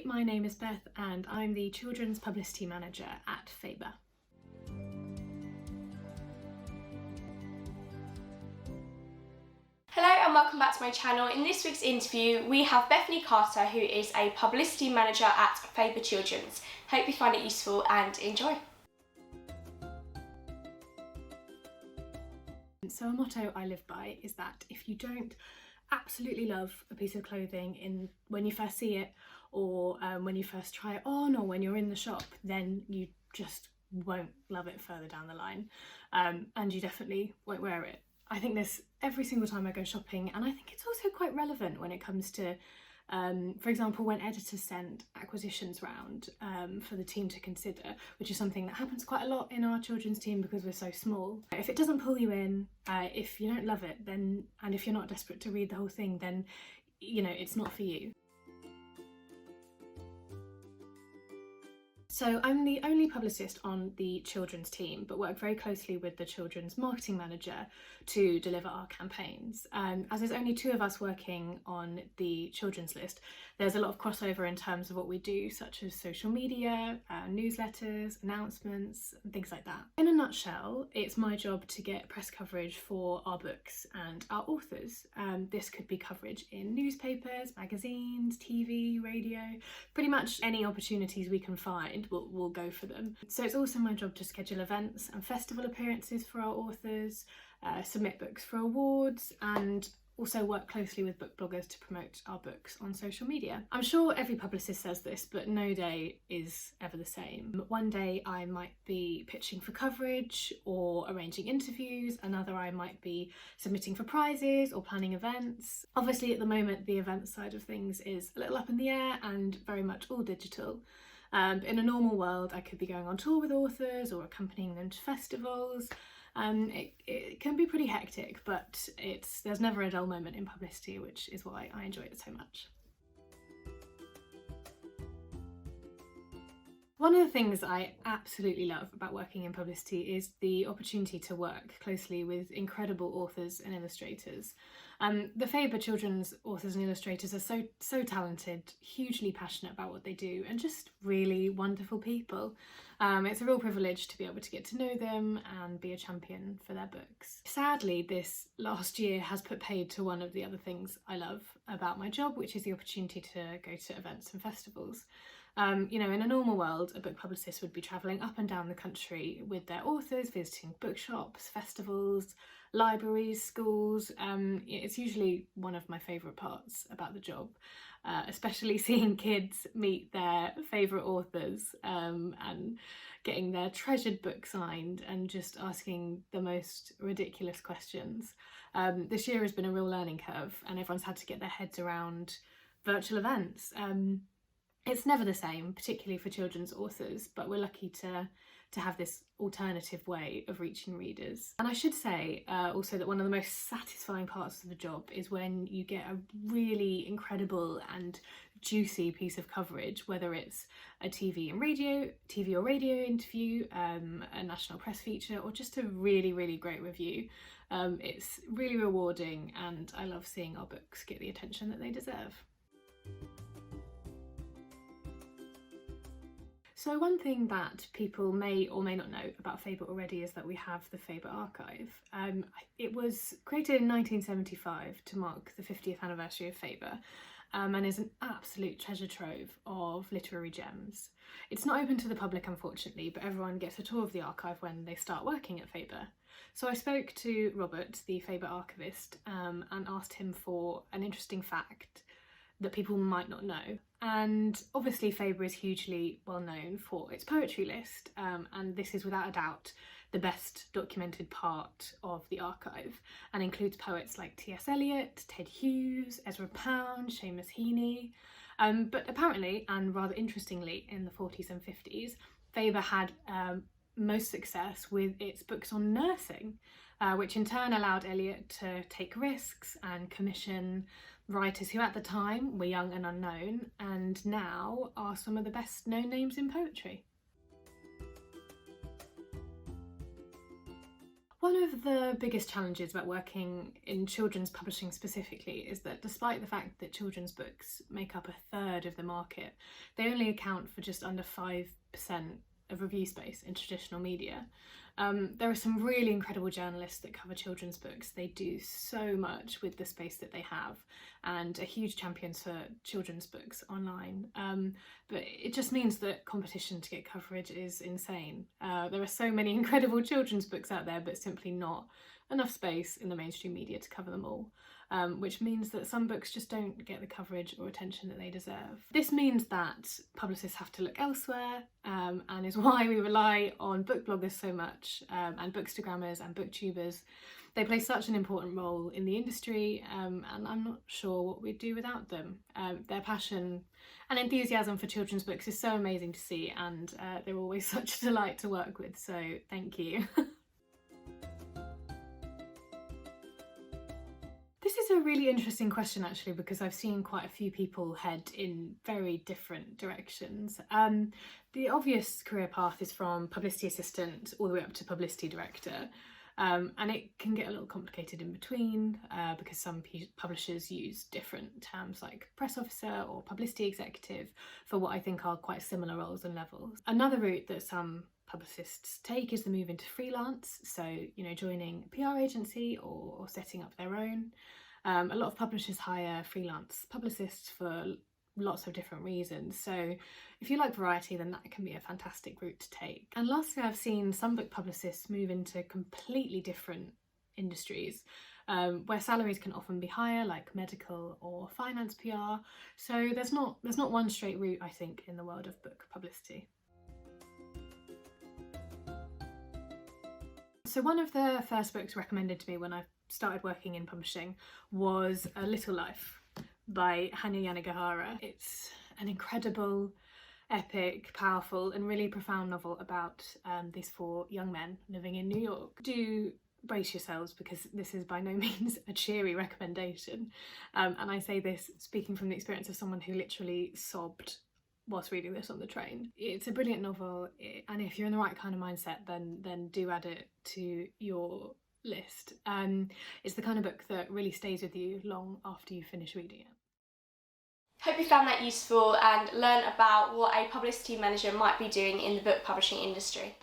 my name is Beth and I'm the Children's Publicity Manager at Faber. Hello and welcome back to my channel. In this week's interview we have Bethany Carter, who is a Publicity Manager at Faber Children's. Hope you find it useful and enjoy. So a motto I live by is that if you don't absolutely love a piece of clothing when you first see it, or when you first try it on, or when you're in the shop, then you just won't love it further down the line, and you definitely won't wear it. I think this every single time I go shopping, and I think it's also quite relevant when it comes to for example, when editors send acquisitions round for the team to consider, which is something that happens quite a lot in our children's team because we're so small. If it doesn't pull you in, if you don't love it, then, and if you're not desperate to read the whole thing, then you know it's not for you. So I'm the only publicist on the children's team, but work very closely with the children's marketing manager to deliver our campaigns. As there's only two of us working on the children's list, there's a lot of crossover in terms of what we do, such as social media, newsletters, announcements, and things like that. In a nutshell, it's my job to get press coverage for our books and our authors. This could be coverage in newspapers, magazines, TV, radio, pretty much any opportunities we can find. We'll go for them. So it's also my job to schedule events and festival appearances for our authors, submit books for awards, and also work closely with book bloggers to promote our books on social media. I'm sure every publicist says this, but no day is ever the same. One day I might be pitching for coverage or arranging interviews, another I might be submitting for prizes or planning events. Obviously at the moment the event side of things is a little up in the air and very much all digital. In a normal world I could be going on tour with authors or accompanying them to festivals. It can be pretty hectic, but there's never a dull moment in publicity, which is why I enjoy it so much. One of the things I absolutely love about working in publicity is the opportunity to work closely with incredible authors and illustrators. The Faber children's authors and illustrators are so talented, hugely passionate about what they do, and just really wonderful people. It's a real privilege to be able to get to know them and be a champion for their books. Sadly, this last year has put paid to one of the other things I love about my job, which is the opportunity to go to events and festivals. You know, in a normal world, a book publicist would be travelling up and down the country with their authors, visiting bookshops, festivals, libraries, schools. It's usually one of my favourite parts about the job, especially seeing kids meet their favourite authors and getting their treasured book signed and just asking the most ridiculous questions. This year has been a real learning curve and everyone's had to get their heads around virtual events. It's never the same, particularly for children's authors, but we're lucky to have this alternative way of reaching readers. And I should say also that one of the most satisfying parts of the job is when you get a really incredible and juicy piece of coverage, whether it's a TV or radio interview, a national press feature, or just a really great review. It's really rewarding and I love seeing our books get the attention that they deserve. So one thing that people may or may not know about Faber already is that we have the Faber Archive. It was created in 1975 to mark the 50th anniversary of Faber, and is an absolute treasure trove of literary gems. It's not open to the public, unfortunately, but everyone gets a tour of the archive when they start working at Faber. So I spoke to Robert, the Faber archivist, and asked him for an interesting fact that people might not know. And obviously Faber is hugely well known for its poetry list, and this is without a doubt the best documented part of the archive, and includes poets like T.S. Eliot, Ted Hughes, Ezra Pound, Seamus Heaney. But apparently, and rather interestingly, in the 40s and 50s, Faber had most success with its books on nursing, which in turn allowed Eliot to take risks and commission writers who at the time were young and unknown, and now are some of the best known names in poetry. One of the biggest challenges about working in children's publishing specifically is that despite the fact that children's books make up a third of the market, they only account for just under 5% of review space in traditional media. There are some really incredible journalists that cover children's books. They do so much with the space that they have and are huge champions for children's books online. But it just means that competition to get coverage is insane. There are so many incredible children's books out there, but simply not enough space in the mainstream media to cover them all. Which means that some books just don't get the coverage or attention that they deserve. This means that publicists have to look elsewhere, and is why we rely on book bloggers so much, and bookstagrammers and booktubers. They play such an important role in the industry, and I'm not sure what we'd do without them. Their passion and enthusiasm for children's books is so amazing to see, and they're always such a delight to work with, so thank you. This is a really interesting question actually, because I've seen quite a few people head in very different directions. The obvious career path is from publicity assistant all the way up to publicity director, and it can get a little complicated in between because some publishers use different terms like press officer or publicity executive for what I think are quite similar roles and levels. Another route that some publicists take is the move into freelance, so joining a PR agency or setting up their own. A lot of publishers hire freelance publicists for lots of different reasons, so if you like variety, then that can be a fantastic route to take. And lastly, I've seen some book publicists move into completely different industries where salaries can often be higher, like medical or finance PR, so there's not one straight route, I think, in the world of book publicity. So one of the first books recommended to me when I started working in publishing was A Little Life by Hanya Yanagihara. It's an incredible, epic, powerful and really profound novel about these 4 young men living in New York. Do brace yourselves, because this is by no means a cheery recommendation, and I say this speaking from the experience of someone who literally sobbed whilst reading this on the train. It's a brilliant novel, and if you're in the right kind of mindset, then do add it to your list. It's the kind of book that really stays with you long after you finish reading it. Hope you found that useful and learn about what a publicity manager might be doing in the book publishing industry.